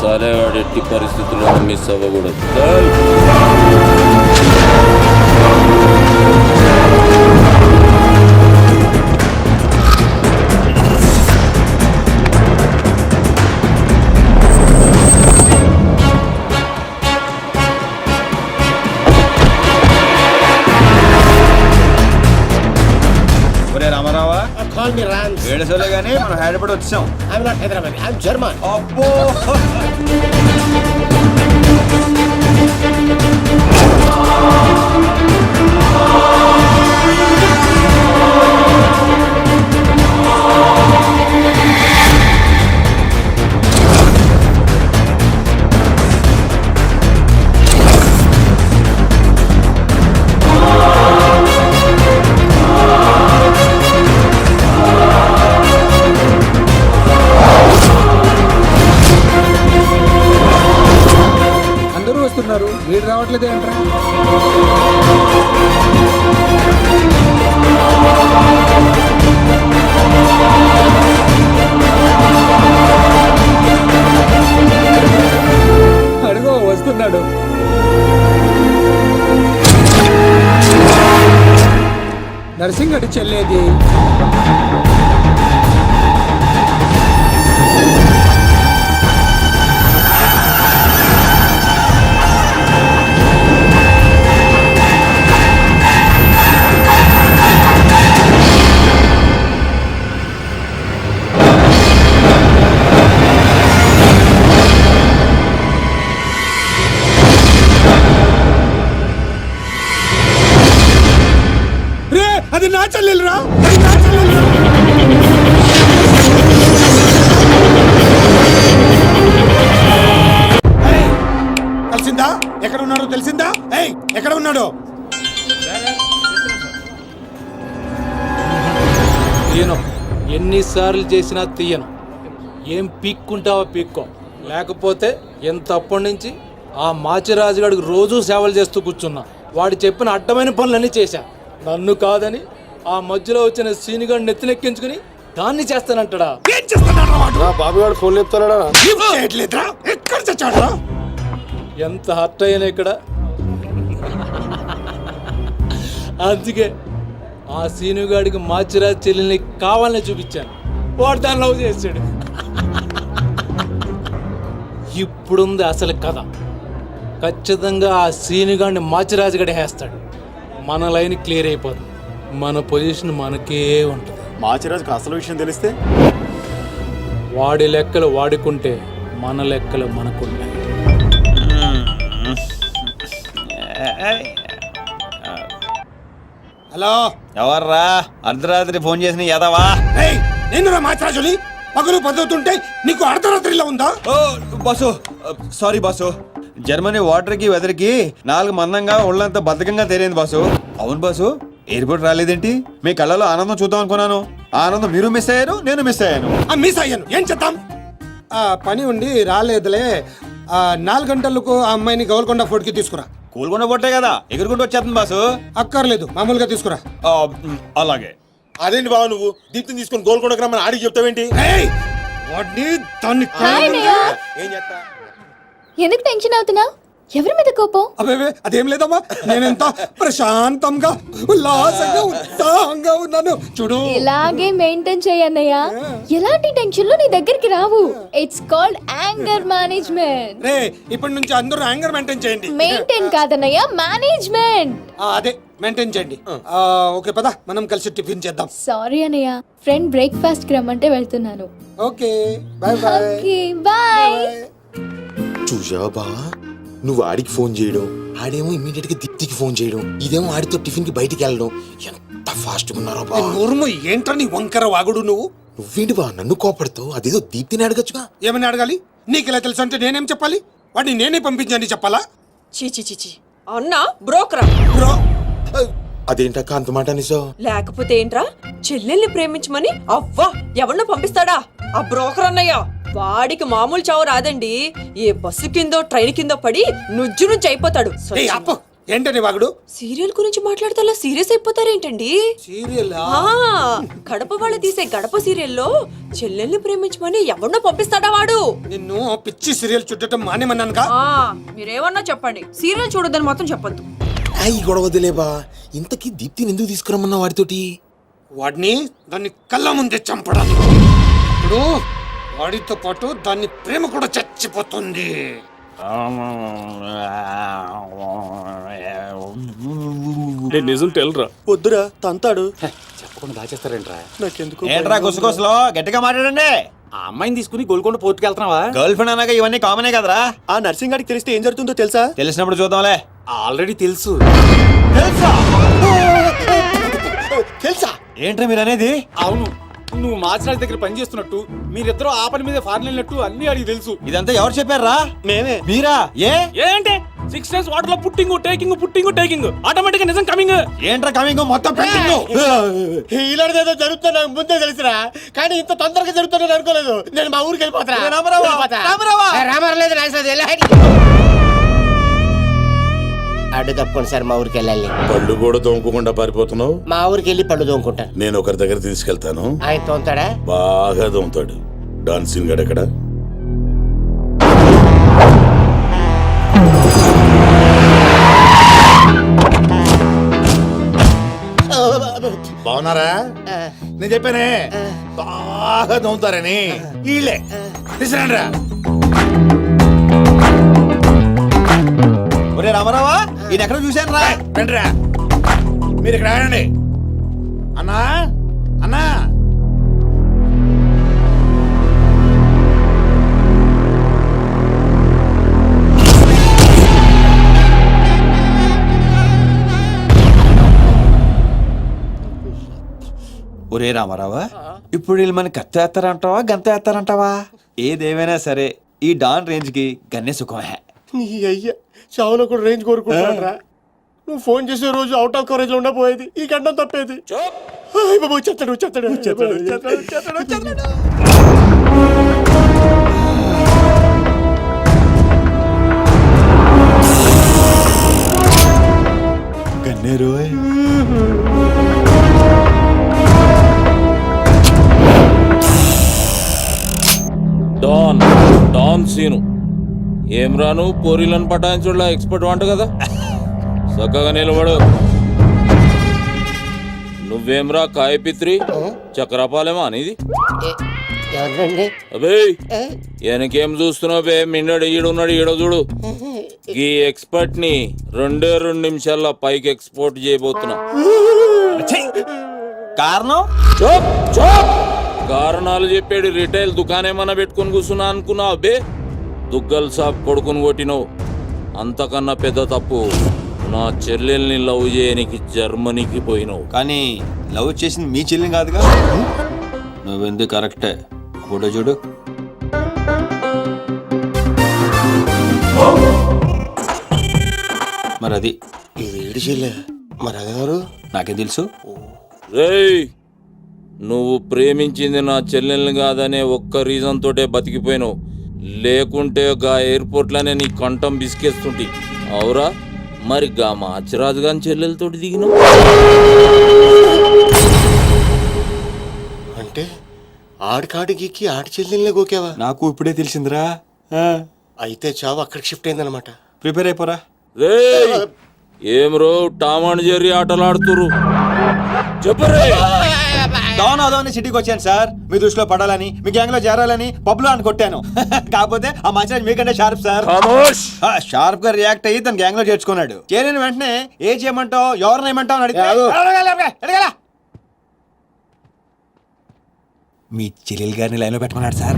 సాలేవాడు ఎట్టి పరిస్థితుల్లో మిస్ అవ్వకూడదు. రామారావా Call me Rams. ఏడుసోలే గానీ మనం హైదరాబాద్ వచ్చాం. I'm not Hyderabad. I'm German. అబ్బో వీడు రావట్లేదు ఏంట్రా? అడుగో వస్తున్నాడు. నర్సింగ్ అడి చెల్లేది. అది నా చెల్లెలురా, అది నా చెల్లెలురా. తెలిసిందా ఎక్కడ ఉన్నాడో? తెలిసిందా? ఎక్కడ ఉన్నాడో? తీయను, ఎన్నిసార్లు చేసినా తీయను. ఏం పీక్కుంటావో పీక్కో, లేకపోతే ఎంత అప్పటి నుంచి ఆ మాచిరాజుగాడికి రోజూ సేవలు చేస్తూ కూర్చున్నా. వాడు చెప్పిన అడ్డమైన పనులన్నీ చేశా. నన్ను కాదని ఆ మధ్యలో వచ్చిన సీనిగాడిని నెత్తినెక్కించుకుని దాన్ని చేస్తానంటాడా? ఏం చేస్తాడా వాడు? బాబు గారు ఫోన్ చెప్తాడా? ఎక్కడ చచ్చాడా? ఎంత హర్ట్ అయ్యాను ఇక్కడ. అందుకే ఆ సీనుగాడికి మాచిరాజు చెల్లెల్ని కావాలని చూపించాను. వాడు దాన్ని లవ్ చేశాడు. ఇప్పుడుంది అసలు కథ. ఖచ్చితంగా ఆ సీనుగాడిని మాచిరాజు గడి వేస్తాడు. మన లైన్ క్లియర్ అయిపోతుంది. మన పొజిషన్ మనకే ఉంటుంది. మాచిరాజుకి అసలు విషయం తెలిస్తే వాడి లెక్కలు వాడుకుంటే మన లెక్కలు మనకుంటాయి. హలో, ఎవర్రా అర్ధరాత్రి ఫోన్ చేసిన యాదవా? నేను మాచిరాజుని. పగలు పదువుతుంటే నీకు అర్ధరాత్రిలో ఉందా? ఓ boss, sorry boss. Germany water కి వెదర్ కి 4 మందంగా ఒళ్ళంతా బద్ధకంగా తేలింది బాసు. అవును బాసు, ఎయిర్పోర్ట్ రాలేదేంటి? మీ కళ్ళలో ఆనందం చూద్దాం అనుకున్నాను. ఆనందం మీరు మిస్ అయ్యారు, నేను మిస్ అయ్యాను. మిస్ అయ్యాను, ఏం చేద్దాం? పని ఉండి రాలేదులే. 4 గంటలకు ఆ అమ్మాయిని గోల్కొండ ఫోర్ట్ కి తీసుకురా. కూల్కొండ పొట్టే కదా, ఎగురుకుంటూ వచ్చేస్తుంది బాసు. అక్కర్లేదు, మామూలుగా తీసుకురా. అలాగే. అదేంటి బావ, నువ్వు దీప్తిని తీసుకుని గోల్కొండకు రమ్మని ఆడికి చెప్తావేంటి? ఏం చేస్తా? ఎందుకు టెన్షన్ అవుతున్నా? ఎవరి మీద కోపం? అబే అదేం లేదమ్మా, నేనెంత ప్రశాంతంగా ఉల్లాసంగా ఉత్సాహంగా ఉన్నాను చూడు. ఇలాగే మెయింటైన్ చేయన్నయ్య. ఎలాంటి టెన్షన్లు నీ దగ్గరికి రావు. It's called anger management. రే, ఇప్పటి నుంచి అందరూ యాంగర్ మెయింటైన్ చేయండి. మెయింటైన్ కాదన్నయ్య, మేనేజ్మెంట్. అదే మెయింటైన్ చేయండి. ఓకే పద, మనం కలిసి టిఫిన్ చేద్దాం. సారీ అన్నయ్య, ఫ్రెండ్ బ్రేక్ఫాస్ట్ కి రమ్మంటే వెళ్తున్నాను. Okay bye bye. Okay bye. చూసావా బావా, నువ్వు ఆడికి ఫోన్ చేయడం, ఆడేమో ఇమ్మీడియట్ గా దీప్తికి ఫోన్ చేయడం, ఇదేమో ఆడితో టిఫిన్ కి బయటికి వెళ్ళడం. ఎంత ఫాస్ట్ గా ఉన్నారో బా. నోరుము ఏంట్రా నీ వంకర వాగుడు నువ్వు? నువ్వేంటి బా నన్ను కోపడతావు? అదేదో దీప్తిని అడగచ్చుగా. ఏమని అడగాలి? నీకు ఇలా తెలుసు అంటే నేనేం చెప్పాలి? వాడిని నేనే పంపించండి చెప్పాలా? చీచి అన్నా బ్రోకరా? బ్రో, అదేంటక్క అంత మాట అనేసావు? లేకపోతే ఏంట్రా, చెల్లెల్ని ప్రేమించమని అవ్వా ఎవరినో పంపిస్తాడా ఆ బ్రోకర్ అన్నయ్య? వాడికి మామూలు చావు రాదండి. ఏ బస్సు కిందో ట్రైన్ కిందో పడి నుజ్జు నుంచి అయిపోతాడు. ఏయ్ అప్పు, ఏంటని వాగుడు? సీరియల్ గురించి మాట్లాడితే అలా సీరియస్ అయిపోతారేంటండి? సీరియల్ ఆ, కడప వాళ్ళు తీసే గడప సీరియల్లో చెల్లెల్ని ప్రేమించమని ఎవరినో పంపిస్తాడా వాడు? నిన్ను పిచ్చి సీరియల్ చుట్టడం మానేమన్నానుగా. ఆ, మీరేమన్నా చెప్పండి, సీరియల్ చూడొద్దని మాత్రం చెప్పొద్దు. ఈ గొడవ వదిలేబా. ఇంతకీ దీప్తిని ఎందుకు తీసుకురమ్మన్నా వాడితోటి? వాడిని దాన్ని కళ్ళ ముందే చంపడానికి. ఇప్పుడు వాడితో పాటు దాన్ని ప్రేమ కూడా చచ్చిపోతుంది. నిజం తెలరా? వద్దురా తంతాడు. చెప్పకుండా దాచేస్తారేంట్రా? నాకెందుకు ఏంట్రా గుసగుసలో గట్టిగా మాట్లాడండి. ఆ అమ్మాయిని తీసుకుని గోల్కొండ పోర్టుకి వెళ్తున్నావా? గర్ల్ ఫ్రెండ్ అనగా ఇవన్నీ కామనే కదరా. ఆ నర్సింగ్ గారికి తెలిస్తే ఏం జరుగుతుందో తెలుసా? తెలిసినప్పుడు చూద్దాంలే. ఆల్రెడీ తెలుసు. తెలుసా? ఏంట్రా మీరు అనేది? అవును, నువ్వు మాచిరాజ్ దగ్గర పని చేస్తున్నట్టు, మీరిద్దరూ ఆ పని మీద ఫారెన్ వెళ్ళినట్టు అన్ని అడిగి తెలుసు. ఇదంతా ఎవరు చెప్పారా? మేమే. మీరా? ఏ ఏంటే 6 days వాటర్ లో పుట్టింగ్ టేకింగ్ ఆటోమేటిక్ నిజం కమింగ్. ఏంట్రా కమింగ్ మొత్తం పెండింగ్. ఇలాంటిదేదో జరుగుతుంది నాకు ముందే తెలుసురా, కానీ ఇంత తొందరగా జరుగుతుందని అనుకోలేదు. నేను మా ఊరికి వెళ్ళిపోతా. రామారావు లేదు రాసేది అడ్డు తప్పుకోండి సార్, మా ఊరికి వెళ్ళాలి. పళ్ళు కూడా తోముకోకుండా పారిపోతున్నావు. మా ఊరికి వెళ్ళి పళ్ళు తోముకుంటాను. నేను ఒకరి దగ్గర తీసుకెళ్తాను, ఆయన తోముతాడా? బాగా తోముతాడు. డాన్సింగ్ గడెక్కడ? బాగున్నారా? నేను చెప్పానే బాగా దొంగతారని. వీళ్ళే తీసుకురండిరా. ఒరే రామారావా, ఈయన ఎక్కడ చూశాను రా. రండిరా, మీరు ఇక్కడ ఆగండి. అన్నా అన్నా, ఒరే రామారావా, ఇప్పుడు వీళ్ళు మన కత్తి వేస్తారంటావా గంత వేస్తారంటావా? ఏదేమైనా సరే ఈ డాన్ రేంజ్ కి గన్నే సుఖమే. నీ అయ్యా చావులో కూడా రేంజ్ కోరుకుంటారా? నువ్వు ఫోన్ చేసే రోజు అవుట్ ఆఫ్ కవరేజ్ లో ఉండబోయేది, ఈ గండం తప్పేది. బాబు చెత్తాడు. గన్నే రోయ్. డాన్ సీను ఏం రాను పోరీలను పటాయించుడులా ఎక్స్పర్ట్ వంట కదా. చక్కగా నిలబడు. నువ్వేమ్రా కాయపిత్రి చక్రపాలేమా అనేది? ఎవరండి? అబే వెనకేం చూస్తున్నావు బే? మిన్నడు ఈడున్నాడు, ఈడో చూడు. ఈ ఎక్స్పర్ట్ ని 2 నిమిషాల్లో పైకి ఎక్స్పోర్ట్ చేయబోతున్నా. కారణం కారణాలు చెప్పాడు. రిటైల్ దుకాణేమన్నా పెట్టుకుని కూర్చున్నా అనుకున్నావు బే? దుగ్గల్ సాబ్ కొడుకుని కొట్టినవు. అంతకన్నా పెద్ద తప్పు నా చెల్లెల్ని లవ్ చేయనికి జర్మనీకి పోయినావు. కానీ లవ్ చేసింది మీ చెల్లిని కాదుగా. నువ్వెందుకు కరెక్టే. ఫోటో చూడు. మరి అది వేడి చెల్లె మరి అదేవారు నాకేం తెలుసు. రేయ్, నువ్వు ప్రేమించింది నా చెల్లెల్ని కాదనే ఒక్క రీజన్ తోటే బతికిపోయినావు. లేకుంటే గా ఎయిర్పోర్ట్లోనే నీ కంఠం బిసికేస్తుంటి. అవురా మరి గా మాచిరాజు గాని చెల్లెలతోటి దిగినావు. అంటే ఆడికాడికి ఆడి చెల్లెల్ని గోకేవా? నాకు ఇప్పుడే తెలిసిందిరా. అయితే చావు అక్కడికి షిఫ్ట్ అయిందనమాట. ప్రిపేర్ అయిపోరా. రేయ్, ఏం రో టామ్ అండ్ జెర్రీ ఆటలాడుతురు? చెప్పరే. డాన్ అదోని సిటీకి వచ్చాను సార్, మీ దృష్టిలో పడాలని, మీ గ్యాంగ్ లో చేరాలని పబ్ లో అని కొట్టాను. కాకపోతే ఆ మంచి మీకంటే షార్ప్ సార్. షార్ప్ గా రియాక్ట్ అయ్యి తన గ్యాంగ్ లో చేర్చుకున్నాడు. చేరిన వెంటనే ఏ చేయమంటావు ఎవరిని ఏమంటావు అని అడిగితే మీ చెల్లెలు గారిని లైన్ లో పెట్టమన్నాడు సార్.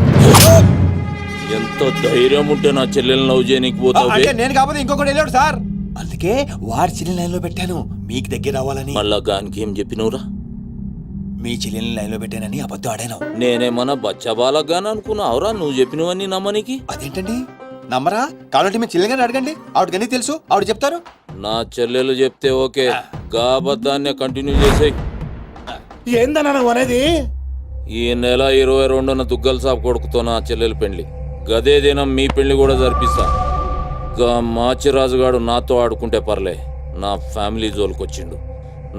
ఎంత ధైర్యం ఉంటే నా చెల్లెల్ని లవ్ చేయనికి పోతావు? అంటే నేను కాకపోతే ఇంకొకటి వెళ్ళాడు సార్, అందుకే వారి చెల్లెని లైన్ లో పెట్టాను మీకు దగ్గర రావాలని. మళ్ళా గానికి ఏం చెప్పినవురా? మీ చెల్లెని లైన్ లో పెట్టానని అబద్ధం ఆడాను. నేనేమన్నా బచ్చబాలగాని అనుకున్నావురా నువ్వు చెప్పినవన్నీ నమ్మనికి? అదేంటండి నమ్మరా? కాబట్టి మీ చెల్లెని అడగండి, ఆవిడకన్నీ తెలుసు, ఆవిడ చెప్తారు. నా చెల్లెలు చెప్తే ఓకే, గా అబద్ధాన్ని కంటిన్యూ చేసేయ్. ఏందన్నా నువ్వు అనేది? ఈ నెల 22న దుగ్గల్ సాబ్ కొడుకుతో నా చెల్లెలు పెళ్లి. గదే దినం మీ పెళ్లి కూడా జరిపిస్తా. గా మాచిరాజుగాడు నాతో ఆడుకుంటే పర్లే. నా ఫ్యామిలీ జోలికొచ్చిండు.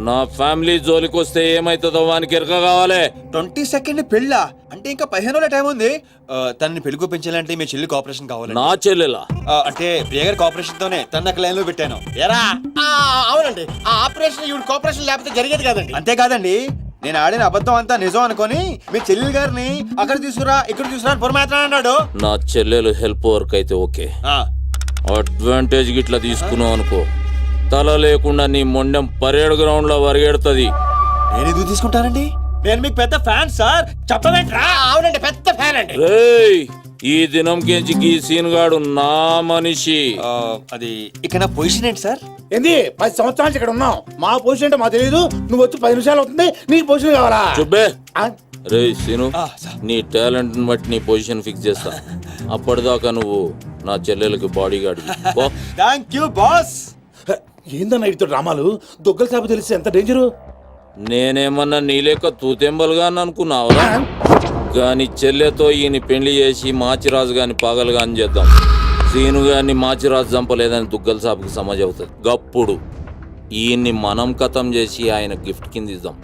నా ఫ్యామిలీ జోలికి వస్తే ఏమైతుందో వానికి ఎరక కావాలి. 22nd పెళ్ళా? అంటే ఇంకా 15 రోజుల టైం ఉంది. తనని పెళ్లి కూపించాలంటే మీ చెల్లి కోఆపరేషన్ కావాలి. నా చెల్లెలా? అంటే ప్రియ గారి కోఆపరేషన్ తోనే తన లైన్ లో పెట్టాను. ఎరా అవునండి, ఆ ఆపరేషన్ ఈవిడ కోఆపరేషన్ లేకపోతే జరిగేది కాదండి. అంతేకాదండి, నేను ఆడిన అబద్ధం అంతా నిజం అనుకొని మీ చెల్లెలు గారిని అక్కడ తీసుకురా ఇక్కడ తీసుకురా అని పొరమాత్రం అన్నాడు. నా చెల్లెలు హెల్ప్ వర్క్ అయితే ఓకే. అడ్వాంటేజ్ గిట్లా తీసుకున్నావు అనుకో, తల లేకుండా నీ మొండెం పరేడ్ గ్రౌండ్ లో పరిగెడుతుంది. నేను ఎందుకు తీసుకుంటానండి? నేను మీకు పెద్ద ఫ్యాన్ సార్. చెప్పవేంట్రా? అవునండి, పెద్ద ఫ్యాన్ అండి. రేయ్, ఈ దినం కెంచి ఈ సీన్ గాడు నా మనిషి. అది ఇక్కడ నా పొజిషన్ ఏంటి సార్? ఏంది 10 సంవత్సరాలు ఇక్కడ ఉన్నావు, మా పొజిషన్ అంటే మాకు తెలియదు. నువ్వు వచ్చి 10 నిమిషాలు అవుతుంది, నీ పొజిషన్ కావాలా? చుబ్బే. రే సీను, నీ టాలెంట్ బట్టి నీ పొజిషన్ ఫిక్స్ చేస్తా. అప్పటిదాకా నువ్వు నా చెల్లెలకి bodyguard. Thank you boss. ఏందన్న ఇటు డ్రామాలు? దొగ్గల సాబు తెలిసి ఎంత డేంజరు. నేనేమన్నా నీ లెక్క తూతెంబలుగా అనుకున్నావురా? గాని చెల్లెతో ఈయన పెళ్లి చేసి మాచిరాజు గాని పాగలు గాని చేద్దాం. సీను గాని మాచిరాజు చంపలేదని దుగ్గల సాబుకి సమజ్ అవుతుంది. గప్పుడు ఈయన్ని మనం కథం చేసి ఆయన గిఫ్ట్ కింద ఇద్దాం.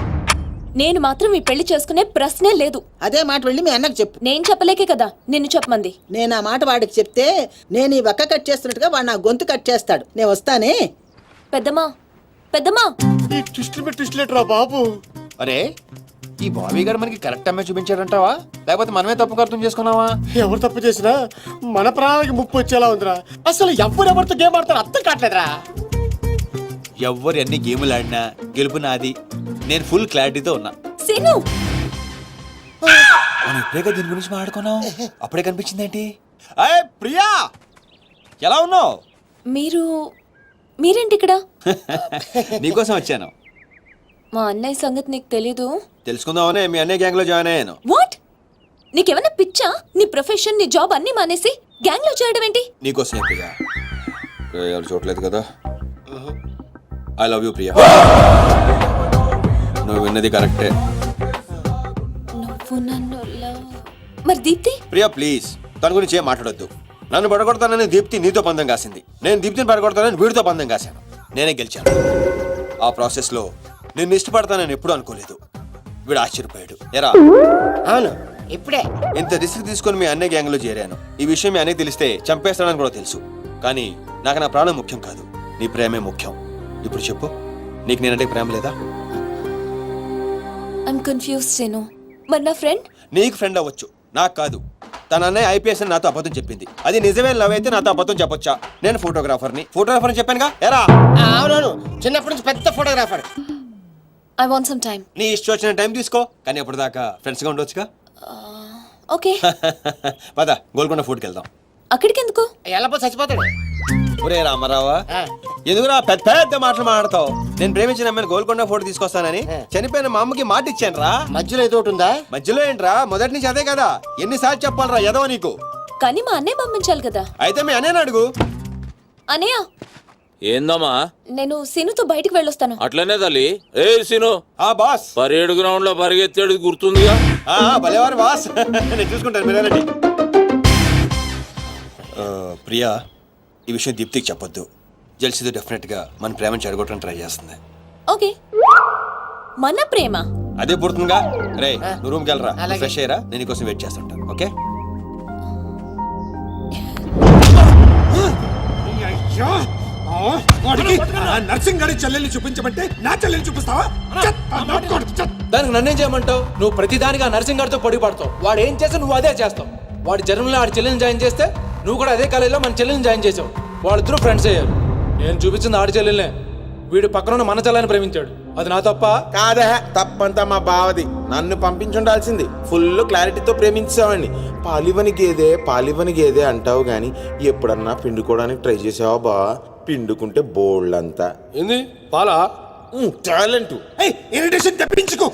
నేను మాత్రం ఈ పెళ్లి చేసుకునే ప్రశ్నే లేదు. అదే మాట వెళ్ళి మీ అన్నకు చెప్పు. నేను చెప్పలేకే కదా నిన్ను చెప్పమంది. నేను ఆ మాట వాడికి చెప్తే నేను ఈ వక్క కట్ చేస్తున్నట్టుగా వాడు నా గొంతు కట్ చేస్తాడు. నేను వస్తానే. పెద్దమ్మా, పెద్దమ్మా, ఈ ట్విస్ట్రా బాబు. అరే, ఈ బాబీ గారు మనకి కరెక్ట్ అమ్మాయి చూపించాడంటావా, లేకపోతే మనమే తప్పు అర్థం చేసుకున్నావా? ఎవరు తప్పు చేసినా మన ప్రాణానికి ముప్పు వచ్చేలా ఉందిరా. అసలు ఎవరెవరితో గేమ్ ఆడతారు అర్థం కావట్లేదురా. ఎవరు ఎన్ని గేములు ఆడినా గెలుపు నాది. నేను ఫుల్ క్లారిటీతో ఉన్నా. సీను, మనం ఇప్పుడే దీని గురించి మాట్లాడుకున్నాం, అప్పుడే కనిపించింది ఏంటి? అయ్యే ప్రియా, ఎలా ఉన్నావు? మీరేంటి ఇక్కడ? నీకోసం వచ్చాను. మా అన్నయ్య సంగతి నీకు తెలీదు. తెలుసుకుందామనే మీ అన్నయ్య గ్యాంగ్ లో జాయిన్ అయ్యాను. వాట్? నీకేమైనా పిచ్చా? నీ ప్రొఫెషన్, నీ జాబ్ అన్ని మానేసి గ్యాంగ్ లో చేయడం ఏంటి? నీకోసమే ప్రియా. ఎవరు చూడలేదు కదా. I love you Priya. నువ్వు విన్నది కరెక్టే. నువ్వు నన్ను మరి దీప్తి? ప్రియా ప్లీజ్, తన గురించి ఏం మాట్లాడొద్దు. నన్ను పడగొడతానని దీప్తి నీతో పందెం కాసింది. నేను దీప్తిని పడగొడతానని వీడితో పందెం కాశాను. నేనే గెలిచాను. ఆ ప్రాసెస్ లో నిన్ను ఇష్టపడతానని ఎప్పుడు అనుకోలేదు. వీడు ఆశ్చర్యపోయాడు. ఎరా? అవును, ఇప్పుడే ఇంత రిస్క్ తీసుకొని మీ అన్నయ్య గ్యాంగ్ లో చేరాను. ఈ విషయం మీ అన్నయ్య తెలిస్తే చంపేస్తానని కూడా తెలుసు. కానీ నాకు నా ప్రాణం ముఖ్యం కాదు, నీ ప్రేమే ముఖ్యం. ఇప్పుడు చెప్పు, నీకు నేనంటే ప్రేమ లేదా? I'm confuse scene. మరి నా ఫ్రెండ్? నీకు ఫ్రెండ్ అవ్వచ్చు, నాకు కాదు. తన అన్నయ్య ఐపీఎస్ అని నాతో అబద్ధం చెప్పింది. అది నిజమే లవ్ అయితే నాతో అబద్ధం చెప్పొచ్చా? నేను ఫోటోగ్రాఫర్ని చెప్పానుగా. ఎరా? అవునవును, చిన్నప్పటి నుంచి పెద్ద photographer. I want some time. నీ ఇష్టం వచ్చిన టైం తీసుకో, కానీ అప్పటిదాకా ఫ్రెండ్స్గా ఉండొచ్చుగా. ఓకే. పద, గోల్కొండ ఫుడ్కి వెళ్దాం. అక్కడికి ఎందుకు? ఎలా చచ్చిపోతాడు. ఒరే రామారావా, ఎందుకురా పెద్ద పెద్ద మాటలు మాట్లాడతావు? నేను ప్రేమించిన అమ్మాయిని గోల్కొండ ఫోటో తీసుకొస్తానని చనిపోయిన మా అమ్మకి మాట ఇచ్చాను రా. మధ్యలో ఏదో ఒకటి ఉందా? మధ్యలో ఏంట్రా, మొదటి నుంచి అదే కదా. ఎన్నిసార్లు చెప్పాలరా ఎదవ నీకు? కానీ మా అన్నయ్య పంపించాలి కదా. అయితే మీ అన్నయ్యని అడుగు. అన్నయ్య, ఏందమ్మా? నేను సీనుతో బయటికి వెళ్ళొస్తాను. అట్లనే తల్లి. ఏ సీను, బాస్ పరేడ్ గ్రౌండ్ లో పరిగెత్తేది గుర్తుందిగా? భలేవారు బాస్. నేను చూసుకుంటాను, మీరేనండి. ప్రియా, ఈ విషయం దీప్తికి చెప్పొద్దు. జెల్సీతో డెఫినెట్ గా మన ప్రేమను చెడగొట్టడానికి ట్రై చేస్తుంది. ఓకే. మన ప్రేమ అదే పుడుతుందిగా. రే, నువ్వు రూమ్కి వెళ్ళరా, ఫ్రెష్ అయ్యరా, నేను కోసం వెయిట్ చేస్తుంటాను. ఓకే? నర్సింగ్ గారి చెల్లెల్ని చూపించమంటే నా చెల్లెల్ని చూపిస్తావా? దానికి నన్నేం చేయమంటావు? నువ్వు ప్రతిదానికి ఆ నర్సింగ్ గారితో పొడి పడతావు. వాడు ఏం చేస్తే నువ్వు అదే చేస్తావు. వాడి జన్మలో ఆడి చెల్లెని జాయిన్ చేస్తే నువ్వు కూడా అదే కాలేజీలో మన చెల్లెని జాయిన్ చేసావు. వాళ్ళిద్దరూ ఫ్రెండ్స్ అయ్యారు. నేను చూపించింది ఆడి చెల్లెలనే. వీడు పక్కన మన చెల్లెని ప్రేమించాడు. అది నా తప్ప కాదా? తప్పంతా మా బావది. నన్ను పంపించుండాల్సింది. ఫుల్ క్లారిటీతో ప్రేమించావండి. పాలివని గేదే అంటావు గాని ఎప్పుడన్నా పిండుకోవడానికి ట్రై చేసావా బా? పిండుకుంటే బోల్డ్ అంతా ఏంది పాలా టాలెంట్. ఇరిటేషన్ తెప్పించుకో.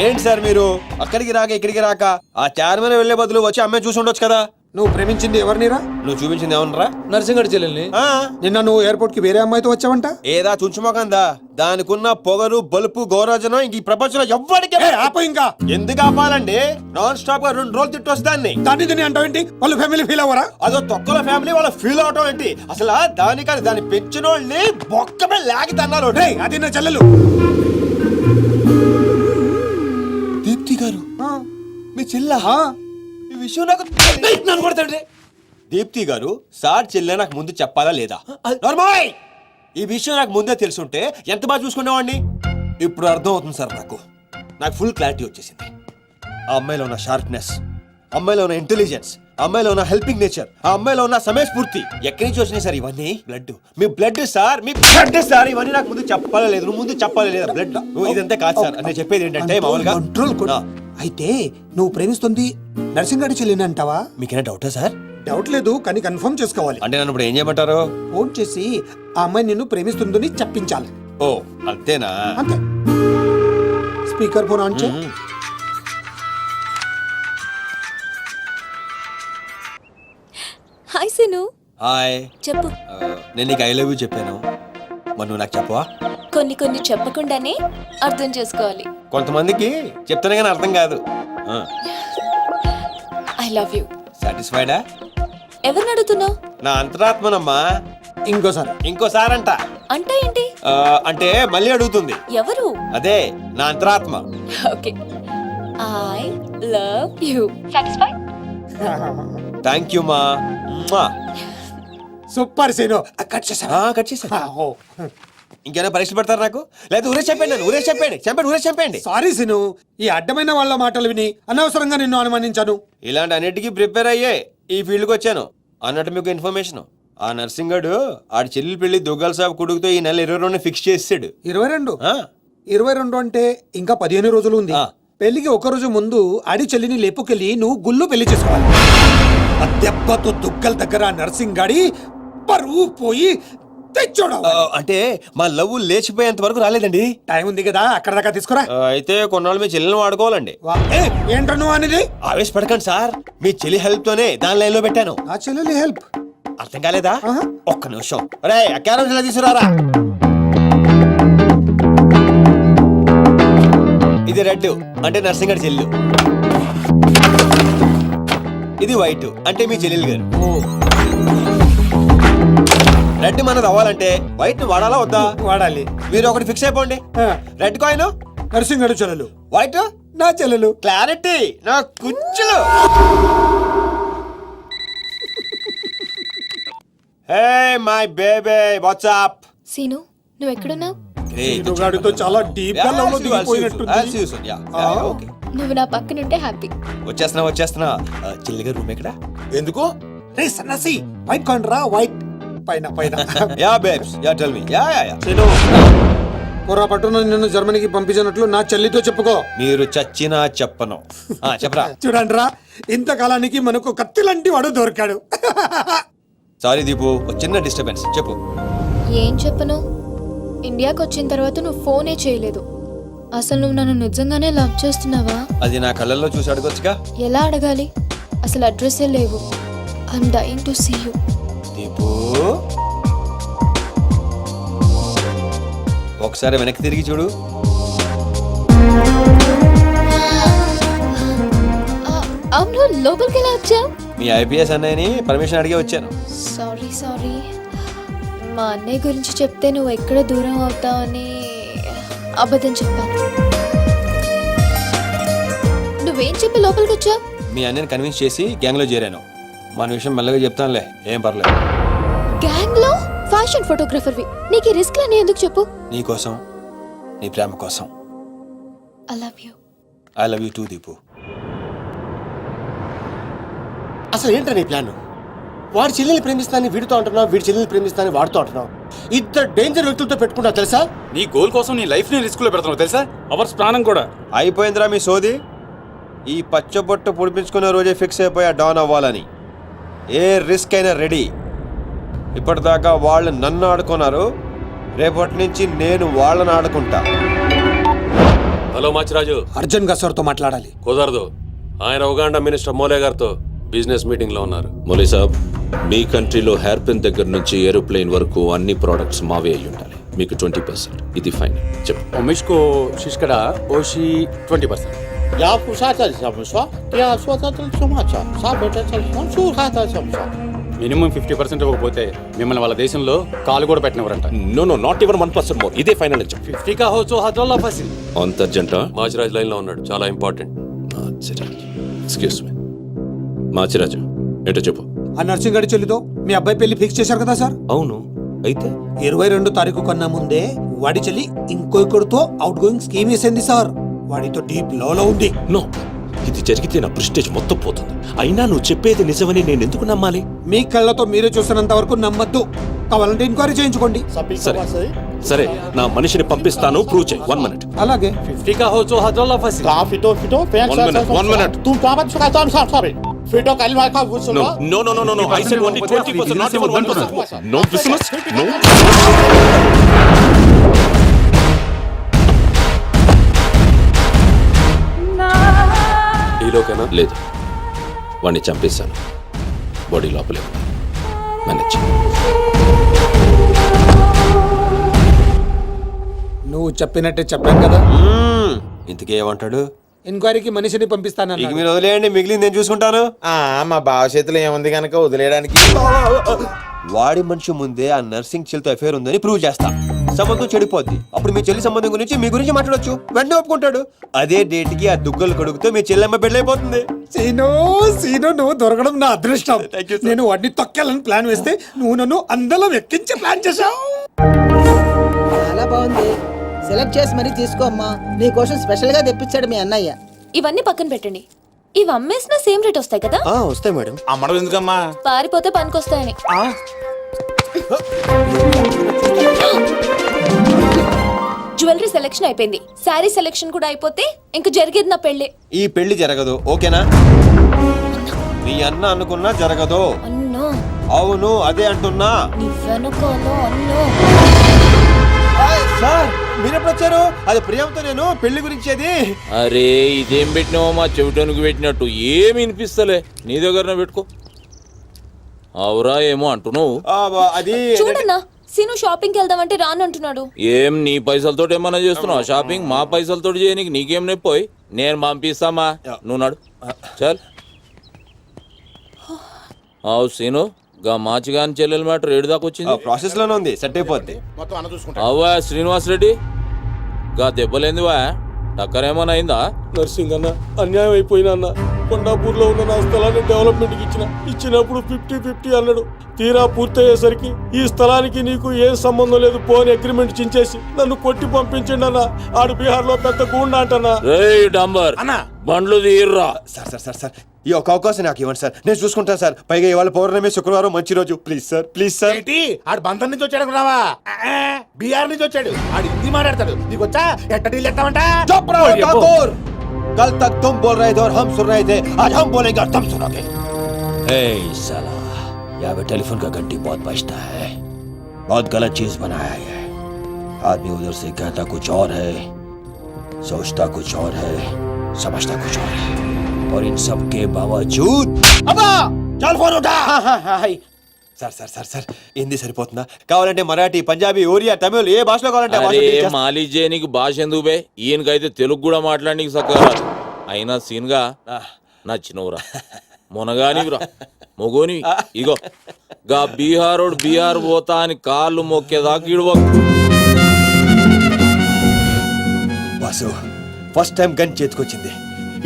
ఏంటి సార్ మీరు అక్కడికి రాక ఇక్కడికి రాక ఆ చైర్మన్ వెళ్లే బదులు వచ్చి అమ్మాయి చూసి ఉండొచ్చు కదా. నువ్వు ప్రేమించింది ఎవరినిరా? నువ్వు చూపించింది ఏమన్నారా? నర్సింగడి చెల్లెల్ని. నిన్న నువ్వు ఎయిర్పోర్ట్ కి వేరే అమ్మాయితో వచ్చావంట. ఏదా చుంచుమోకందా, దానికున్న పొగరు బలుపు గౌరవజనం ఇంక ఈ ప్రపంచంలో ఎవ్వడికి ఆపో ఇంకా. ఎందుకు ఆపాలండి? నాన్ స్టాప్ గా 2 రోజులు తిట్టొచ్చు దాన్ని. దాన్ని తిని అంటావేంటి? వాళ్ళ ఫ్యామిలీ ఫీల్ అవ్వరా? అదో తొక్కల ఫ్యామిలీ వాళ్ళ ఫీల్ అవటం ఏంటి? అసలు దానికని దాన్ని పెంచిన వాళ్ళని బొక్కమే లాగి తన్నారు. అది నా చెల్లెలు. దీప్తి గారు మీ చెల్ల ఈ విషయం నాకు నన్ను కొడతాడు. దీప్తి గారు సార్ చెల్లె నాకు ముందు చెప్పాలా లేదా? నార్మల్ ఈ విషయం నాకు ముందే తెలుసుంటే ఎంత బాగా చూసుకునేవాడిని. ఇప్పుడు అర్థం అవుతుంది సార్. నాకు ఫుల్ క్లారిటీ వచ్చేసింది. ఆ అమ్మాయిలో ఉన్న షార్ప్నెస్, అమ్మాయిలో ఉన్న ఇంటెలిజెన్స్, అమ్మాయిలో ఉన్న హెల్పింగ్ నేచర్, ఆ అమ్మాయిలో ఉన్న సమయస్ఫూర్తి ఎక్కడి నుంచి వచ్చినాయి సార్ ఇవన్నీ? బ్లడ్, మీ బ్లడ్ సార్, మీ బ్లడ్ సార్. ఇవన్నీ నాకు ముందు చెప్పాలా లేదు? నువ్వు ముందు చెప్పాలా లేదా? బ్లడ్ ఇదంతా కాదు సార్. నేను చెప్పేది ఏంటంటే మామూలుగా అయితే నువ్వు ప్రేమిస్తుంది నర్సింగాడి చెల్లిని అంటావా? మీకేనా డౌటా సార్? డౌట్ లేదు, కానీ కన్ఫర్మ్ చేసుకోవాలి. అంటే నన్ను ఇప్పుడు ఏం చేయమంటారు? ఫోన్ చేసి ఆ అమ్మాయి నిన్ను ప్రేమిస్తుందని చెప్పించాలి. ఓ అంతేనా? అంతే. స్పీకర్ ఫోన్ ఆన్ చే. హాయ్ సిను. హాయ్. చెప్పు. నేను నీకు ఐ లవ్ యూ చెప్పాను, మరి నువ్వు నాకు చెప్పవా? కొన్ని చెప్పకుండానే అర్థం చేసుకోవాలి. కొంతమందికి చెప్తానే కానీ అర్థం కాదు. I love you. సాటిస్ఫైడా? ఎవరిని అడుగుతున్నావు? నా అంతరాత్మనమ్మా. ఇంకోసారి అంట. అంటే ఏంటి? అంటే మళ్ళీ అడుగుతుంది. ఎవరు? అదే నా అంతరాత్మ. Okay. I love you. Satisfy? Thank you మా. Super scene. కట్ చేసా. ఇంకేమైనా పరీక్షలు పెడతారు నాకు? లేదా ఊరే చెప్పండి. ఊరే చెప్పండి. సారీ సీను, ఈ అడ్డమైన వాళ్ళ మాటలు విని అనవసరంగా నిన్ను అనుమానించాను. ఇలాంటి అన్నిటికీ ప్రిపేర్ అయ్యే ఈ ఫీల్డ్కి వచ్చాను. అన్నట్టు మీకు ఇన్ఫర్మేషన్, ఆ నర్సింగడు ఆడి చెల్లెలు పెళ్లి దుగ్గాల సాబ్ కొడుకుతో ఈ నెల 22 ఫిక్స్ చేసాడు. 22 అంటే ఇంకా 15 రోజులు ఉంది. పెళ్లికి ఒక రోజు ముందు ఆడి చెల్లిని లేపుకెళ్ళి నువ్వు గుళ్ళు పెళ్లి చేసుకోవాలి. ఆ దెబ్బతో దుగ్గల దగ్గర నర్సింగ్ గాడి పరువు పోయి తెచ్చోడు. అంటే మా లవ్ లేచిపోయేంత వరకు రాలేదండి. టైం ఉంది కదా, అక్కడ దాకా తీసుకురా. అయితే కొన్నాళ్ళు మీ చెల్లెని వాడుకోవాలండి. ఏంటో నువ్వు అనేది? ఆవేశపడకండి సార్, మీ చెల్లి హెల్ప్ తోనే దాని లైన్ లో పెట్టాను. నా చెల్లెలి హెల్ప్ అర్థం కాలేదా? ఒక్క నిమిషం. రే అక్కారం తీసుకురారా. ఇది రెడ్ అంటే నర్సింగడి చెల్లు, ఇది వైట్ అంటే మీ చెల్లెలు గారు. రెడ్ మనది అవ్వాలంటే వైట్ ను వాడాలా వద్దా? వాడాలి. మీరు ఒకటి ఫిక్స్ అయిపోండి. రెడ్ కాయిన్ నర్సింగడు చెల్లెలు, వైట్ నా చెల్లెలు. క్లారిటీ నా కుచ్చులు. Hey my baby, what's up? Seenu, నువ్వు ఎక్కడున్నావు? గాడితో చాలా డీప్ గా లవ్ లో దిగిపోయినట్టుంది. నువ్వు నా పక్కనుంటే హ్యాపీ. వచ్చేస్తున్నా. చెల్లిగా రూమ్ ఎక్కడ? ఎందుకు? రే సన్నసి, వైట్ కాయిన్ రా. వైట్ పైన. Yeah babes, yeah tell me. Yeah. పొరపాటున నిన్ను జర్మనీకి పంపించినట్లు నా చెల్లితో చెప్పుకో. మీరు చచ్చినా చెప్పను. చెప్పరా. చూడండి రా, ఇంతకాలానికి మనకు కత్తి లాంటి వాడు దొరికాడు. సారీ దీపు, చిన్న డిస్టర్బెన్స్. చెప్పు. ఏం చెప్పను? ఇండియాకి వచ్చిన తర్వాత నువ్వు ఫోనే చేయలేదు. అసలు నువ్వు నన్ను నిజంగానే లవ్ చేస్తున్నావా? అది నా కళ్ళల్లో చూసి అడగొచ్చుగా. ఎలా అడగాలి? అసలు అడ్రస్సే లేవు. I'm dying to see you. Deepu, ఒకసారి వెనక్కి తిరిగి చూడు. అవును, లోపలికి ఎలా వచ్చావు? మీ ఐపీఎస్ అన్నయ్యని పర్మిషన్ అడిగే వచ్చాను. సారీ. మా అన్నయ్య గురించి చెప్తే నువ్వు ఎక్కడ దూరం అవుతావని అబద్ధం చెప్పాను. నువ్వేం చెప్పి లోపలికి వచ్చావు? మీ అన్నయ్యని కన్విన్స్ చేసి గ్యాంగ్ లో చేరాను. మన విషయం మెల్లగా చెప్తానులే, ఏం పర్లేదు. గ్యాంగ్ లో ఫ్యాషన్ ఫోటోగ్రఫర్వి, నీకు ఈ రిస్క్ అని ఎందుకు చెప్పు? నీ కోసం, నీ ప్రేమ కోసం. I love you. I love you two Deepu. అసలు ఏంటో నీ ప్లాన్? వాడి చెల్లెల్ని ప్రేమిస్తానని వీడితో అంటున్నావు, వీడి చెల్లెల్ని ప్రేమిస్తానని వాడితో అంటున్నావు. ఇద్దరు డేంజర్ వ్యక్తులతో పెట్టుకుంటావు తెలుసా? నీ గోల్ కోసం నీ లైఫ్ ని రిస్క్ లో పెడుతున్నావు తెలుసా? అవర్స్ ప్రాణం కూడా. అయిపోయిందిరా మీ సోది. ఈ పచ్చబొట్టు పొడిపించుకునే రోజే ఫిక్స్ అయిపోయా డాన్ అవ్వాలని. ఏ రిస్క్ అయినా రెడీ. ఇప్పటిదాకా వాళ్ళు నన్ను ఆడుకున్నారు, రేపటి నుంచి నేను వాళ్ళని ఆడుకుంటా. హలో మాచిరాజు. అర్జున్ గా సార్తో మాట్లాడాలి. కుదరదు, ఆయన ఉగాండా మినిస్టర్ మోలే గారితో బిజినెస్ మీటింగ్ లో ఉన్నారు. మోలీ సాబ్, మీ కంట్రీలో హెయిర్ పిన్ దగ్గర నుంచి ఏరోప్లేన్ వరకు అన్ని ప్రోడక్ట్స్ మావే అయి ఉండాలి. మీకు 20%. ఇది ఫైన్. చెప్పు. ఉమేష్కు శిష్కడ ఓషి 20%. మినిమం 50% ఇవ్వకపోతే మిమ్మల్ని వాళ్ళ దేశంలో కాలు కూడా పెట్టినవరంట. No no, not even 1% more. ఇదే ఫైనల్ అని చెప్పు. 50 కా హోచో హజోల్లా ఫసి. అంత అర్జెంటా? మాచిరాజ్ లైన్ లో ఉన్నాడు, చాలా ఇంపార్టెంట్. Excuse me. మాచిరాజు, ఏంటో చెప్పు. ఆ నర్సింగ్ గారి చెల్లితో మీ అబ్బాయి పెళ్లి ఫిక్స్ చేశారు కదా సార్? అవును, అయితే 22 తారీఖు కన్నా ముందే వాడి చెల్లి ఇంకొకరితో అవుట్ గోయింగ్ స్కీమ్ వేసింది సార్. వాడితో డీప్ లో ఉంది. నో, ఇది జరిగితే నా ప్రెస్టేజ్ మొత్తం పోతుంది. అయినా నువ్వు చెప్పేది నిజమని నేను ఎందుకు నమ్మాలి? మీ కళ్ళతో మీరే చూసినంత వరకు నమ్మద్దు. కావాలంటే ఎంక్వైరీ చేయించుకోండి. సరే సరే, నా మనిషిని పంపిస్తాను, ప్రూవ్ చేయి. 1 minute. అలాగే. 50 కా హోచో హజోల్లా ఫసి. 1 minute. No, no. I said only 20%, not even 1%. No business, no. ఈలోకేనా? లేదు, వాడిని చంపేశాను. బాడీ లోపలే మేనేజ్. నువ్వు చెప్పినట్టే చెప్పాను కదా. ఇంతకీ ఏమంటాడు? ఎంక్వైరీకి మనిషిని పంపిస్తాను. ఇక మీరు వదిలేయండి, మిగిలింది నేను చూసుకుంటాను. మా బావ చేతిలో ఏముంది కనుక వదిలేయడానికి. వాడి మనిషి ముందే ఆ నర్సింగ్ చెల్లితో అఫేర్ ఉందని ప్రూవ్ చేస్తా. సంబంధం చెడిపోద్ది. అప్పుడు మీ చెల్లి సంబంధం గురించి మీ గురించి మాట్లాడొచ్చు. వెంటనే ఒప్పుకుంటాడు. అదే డేట్ కి ఆ దుగ్గలు కొడుకుతో మీ చెల్లెమ్మ పెళ్ళైపోతుంది. సీను నువ్వు దొరకడం నా అదృష్టం. నేను వాడిని తొక్కాలని ప్లాన్ వేస్తే నువ్వు నన్ను అందలో ఎక్కించి ప్లాన్ చేశావు. చాలా బాగుంది. సెలెక్ట్ చేసి మరీ తీసుకో అమ్మా. నీ కోసం స్పెషల్ గా తెప్పించాడు మీ అన్నయ్య. ఇవన్నీ పక్కన పెట్టండి. ఇవి అమ్మేసిన సేమ్ రేట్ వస్తాయి కదా? వస్తాయి మేడం. అమ్మడం ఎందుకమ్మా? పారిపోతే పనికొస్తాయని. జ్యువెలరీ సెలెక్షన్ అయిపోయింది. శారీ సెలెక్షన్ కూడా అయిపోతే ఇంక జరిగేది నా పెళ్లి. ఈ పెళ్లి జరగదు, ఓకేనా? మీ అన్న అనుకున్నా జరగదు. అన్నో. అవును, అదే అంటున్నా. నువ్వెనుకోలో అన్నో. సార్, మీరెప్పుడు వచ్చారు? అది ప్రియంతో నేను పెళ్లి గురించి. అది అరే, ఇదేం పెట్టినావో మా చెవిటోనికి పెట్టినట్టు ఏమి వినిపిస్తలే. నీ దగ్గరనే పెట్టుకో. అవురా ఏమో అంటున్నావు. అది చూడన్నా, సీను షాపింగ్కి వెళ్దామంటే రానంటున్నాడు. ఏం నీ పైసలతో ఏమన్నా చేస్తున్నావు షాపింగ్? మా పైసలతో చేయనీకి నీకేం నొప్పోయి? నేను పంపిస్తామా, నువ్వు నడు. చల్. అవు సీను, గా మాచిగాని చెల్లెల మ్యాటర్ ఏడు దాకా వచ్చింది. ప్రాసెస్ లోనే ఉంది, సెట్ అయిపోద్ది. అవ్వా శ్రీనివాస్ రెడ్డి, గా దెబ్బలేందివా? టక్కరేమన్నా అయిందా? నర్సింగ్ అన్న, అన్యాయం అయిపోయినా అన్న. కొండాపూర్లో ఉన్న నా స్థలాన్ని డెవలప్మెంట్కి ఇచ్చినప్పుడు 50-50 అన్నాడు. తీరా పూర్తయ్యేసరికి ఈ స్థలానికి నీకు ఏం సంబంధం లేదు పోని అగ్రిమెంట్ చించేసి నన్ను కొట్టి పంపించండి అన్న. ఆడు బీహార్ లో పెద్ద గూండా అంటన్నా. రేయ్ డంబర్, బండ్లు తీర్రా. సార్ ఈ ఒక అవకాశం నాకు ఇవ్వండి సార్, నేను చూసుకుంటాను సార్. పైగా ఇవాళ పౌర్ణమి, శుక్రవారం మంచి రోజు. Please sir. ఆడు బంధం నుంచి వచ్చాడు అనుకున్నావా? బీహార్ నుంచి వచ్చాడు. ఆడు హిందీ మాట్లాడతాడు. నీకు వచ్చా? ఎట్ట డీల్ ఎట్టామంట? कल तक तुम बोल रहे थे और हम सुन रहे थे, आज हम बोलेंगे और तुम सुनोगे. साला, यहाँ पे टेलीफोन का घंटी बहुत बजता है. बहुत गलत चीज बनाया है. आदमी उधर से कहता कुछ और है, सोचता कुछ और है, समझता कुछ और है, और इन सब के बावजूद अब्बा चल फोन उठा. సార్ హిందీ సరిపోతుందా? కావాలంటే మరాఠీ, పంజాబీ, ఒరియా, తమిళ్, ఏ భాషలో కావాలంటే మాలి చేయనికి భాష ఎందుకు బే? ఈయనకైతే తెలుగు కూడా మాట్లాడనీకి సక్కగా. అయినా సీన్గా నచ్చినవురా, మునగానివిరా, మొగోని. ఇగో గా బీహారోడు బీహార్ పోతా అని కాళ్ళు మొక్కేదాకా ఇడవ. బాసు, ఫస్ట్ టైం గన్ చేతికొచ్చింది.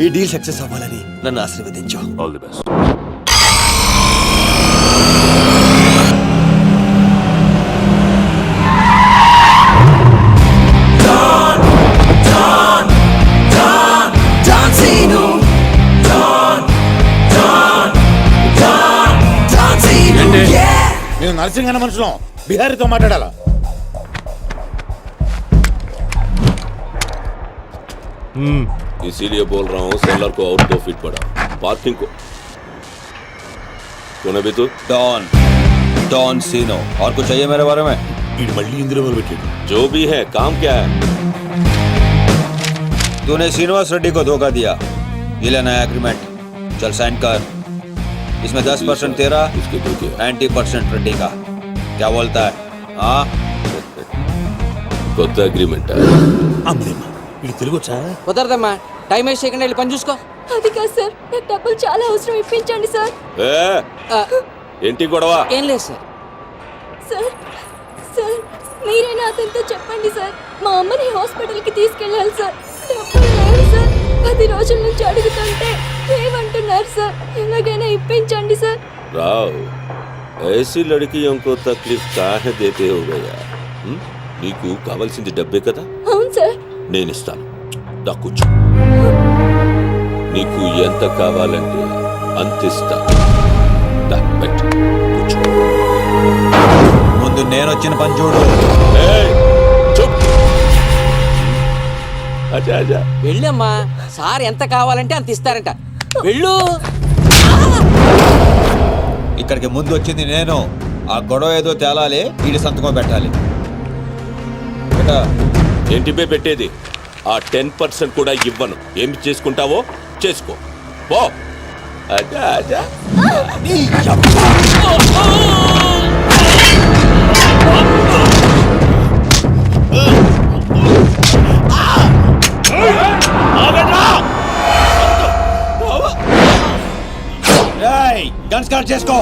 ఈ డీల్ సక్సెస్ అవ్వాలని నన్ను ఆశీర్వదించు. All the best. నేను నర్సింగ్ అన్న మనుషులం, బిహారీతో మాట్లాడాలా? इसीलिए बोल रहा हूँ सेलर को और 2 फीट बढ़ा, पार्किंग को. कौन है बे तू? डॉन सीनो. और कुछ चाहिए मेरे बारे में? मल्ली इंद्र जो भी है, काम क्या है? तूने श्रीनिवास रेड्डी को धोखा दिया, ये लेना है एग्रीमेंट, चल साइन कर। इसमें 10% तेरा, 90% रेड्डी का। क्या बोलता है? हाँ కొత్త అగ్రిమెంట్ ఇది తెలుగు వచ్చా? కుదరదమ్మా, టైం వేస్ట్ చేయకుండా వెళ్ళి పని చూసుకో. అది కాదు సార్, నాకు డబ్బులు చాలా అవసరం, ఇప్పించండి సార్. ఏంటి గొడవ? ఏం లేదు సార్. సార్ సార్ మీరైనా అతనితో చెప్పండి సార్, మా అమ్మని హాస్పిటల్కి తీసుకెళ్ళాలి సార్. డబ్బులు లేవు సార్, 10 రోజుల నుంచి అడుగుతుంటే ఏమంటున్నారు సార్. ఎలాగైనా ఇప్పించండి సార్. రావ్, ऐसी लड़कियों को तकलीफ काहे देते हो गया? నీకు కావాల్సింది డబ్బే కదా, అవును సార్. నేను ఇస్తాను. దా కూర్చో. నీకు ఎంత కావాలంటే అంత ఇస్తా. దా పెట్టు, కూర్చో. ముందు నేను వచ్చిన పని చూడు. ఏయ్, చూప్. అజా అజా వెళ్ళమ్మా, సార్ ఎంత కావాలంటే అంత ఇస్తారంట. వెళ్ళు. ఇక్కడికి ముందు వచ్చింది నేను. ఆ గొడవ ఏదో తేలాలి, వీడి సంతకం పెట్టాలి. ఏంటి బే పెట్టేది? ఆ 10% కూడా ఇవ్వను. ఏమి చేసుకుంటావో చేసుకో, పో. అజా అజా. గన్ స్టార్ట్ చేసుకో.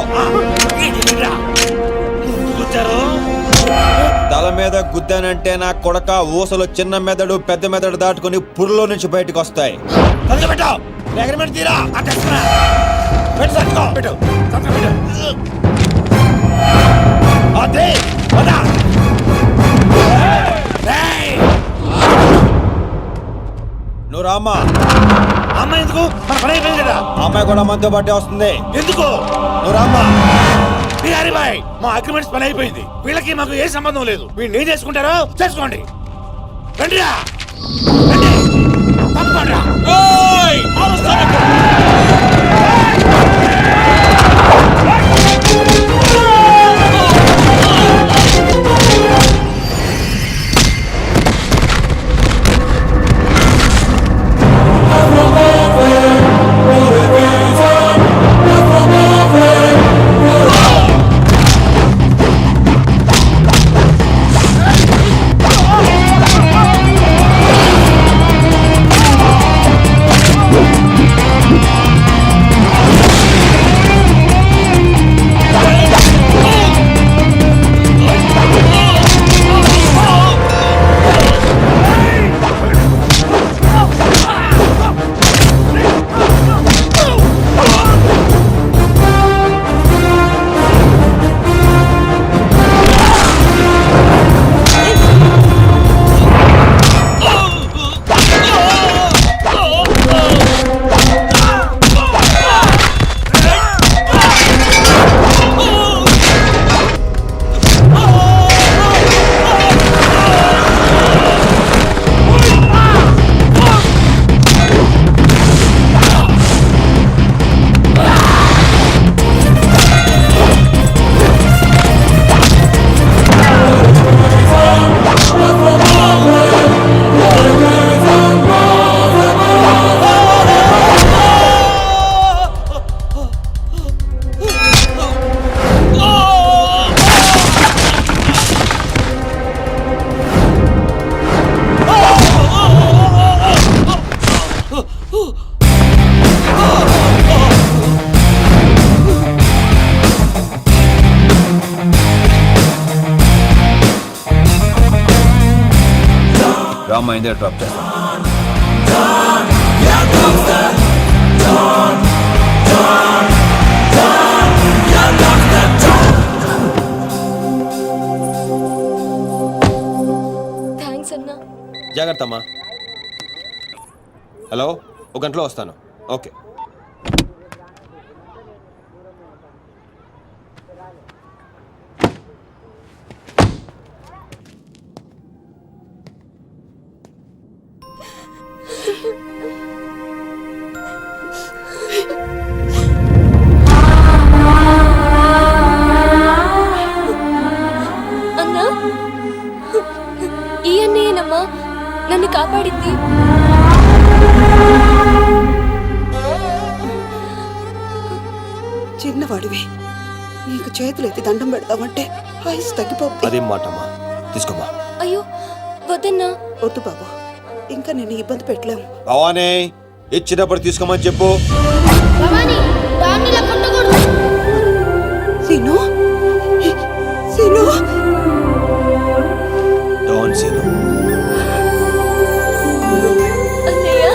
తల మీద గుద్దానంటే నా కొడక ఊసలు చిన్న మెదడు పెద్ద మెదడు దాటుకుని పురులో నుంచి బయటకు వస్తాయి. నువ్వు రామ్మా. అమ్మాయి ఎందుకు? మన పని అయిపోయింది కదా. అమ్మాయి కూడా మనతో పాటే వస్తుంది. ఎందుకు? నువ్వు రామ్మా. బిహారీ బాయ్, మా అగ్రిమెంట్స్ పని అయిపోయింది. వీళ్ళకి మాకు ఏ సంబంధం లేదు. వీళ్ళు ఏం చేసుకుంటారో చేసుకోండి. రండిరా, రండి, తప్పకుండా. రామ్మా, ఇందే డ్రాప్ చేస్తాను. థ్యాంక్స్ అన్నా. జాగ్రత్త అమ్మా. హలో, ఒక గంటలో వస్తాను. ఓకే. అన్నా, ఈ అన్నయ్యనమ్మా నన్ను కాపాడింది. గొప్పవాడివి. నీకు చేతులు ఎత్తి దండం పెడతామంటే ఆయుస్ తగ్గిపోతుంది. అదేం మాటమ్మా, తీసుకోమ్మా. అయ్యో వద్దన్నా. వద్దు బాబు, ఇంకా నేను ఇబ్బంది పెట్టలేము. భవానీ ఇచ్చినప్పుడు తీసుకోమని చెప్పు. సీను, సీను, డోంట్ సీను. అన్నయ్య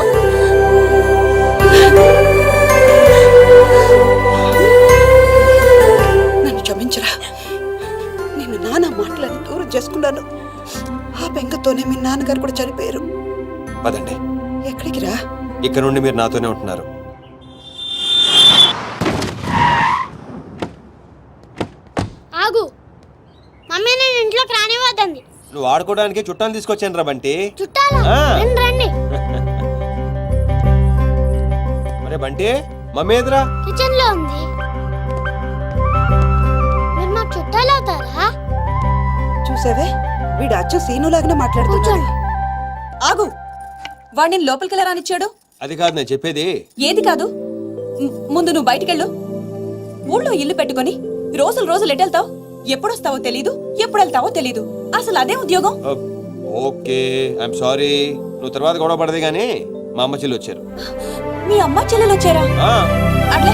నన్ను క్షమించరా. నేను నాన్న మాటలని దూరం చేసుకున్నాను. ఆ బెంగతోనే మీ నాన్నగారు కూడా చనిపోయారు. పదండి, ఎక్కడికి రా? ఇక్కడ నుండి మీరు నాతోనే ఉంటున్నారు. ఆగు, మమ్మీ నేను ఇంట్లోకి రానివ్వద్దండి. నువ్వు ఆడుకోవడానికి చుట్టాలు తీసుకొచ్చాను రా బంటి. చుట్టాలు ఆ. రండి. మరే బంటి, మమ్మీ ఎదురా. కిచెన్ లో ఉంది. మీరు మాకు చుట్టాలు అవుతారా? చూసావే, వీడు అచ్చు సీనులాగానే మాట్లాడుతున్నాడు. ఆగు, వాడిని లోపలికి ఎలా రానిచ్చాడు? అది కాదు నేను చెప్పేది. ఏది కాదు? ముందు నువ్వు బయటికెళ్ళు. ఊళ్ళో ఇల్లు పెట్టుకొని రోజులు రోజులు ఎటెళ్తావు? ఎప్పుడొస్తావో తెలీదు, ఎప్పుడు వెళ్తావో తెలీదు. అసలు అదే ఉద్యోగం. Okay, I'm sorry. నువ్వు తర్వాత గొడవ పడదే గానీ మా అమ్మ చెల్లి వచ్చారు. మీ అమ్మ చెల్లెలు వచ్చారా? ఆ. అట్లే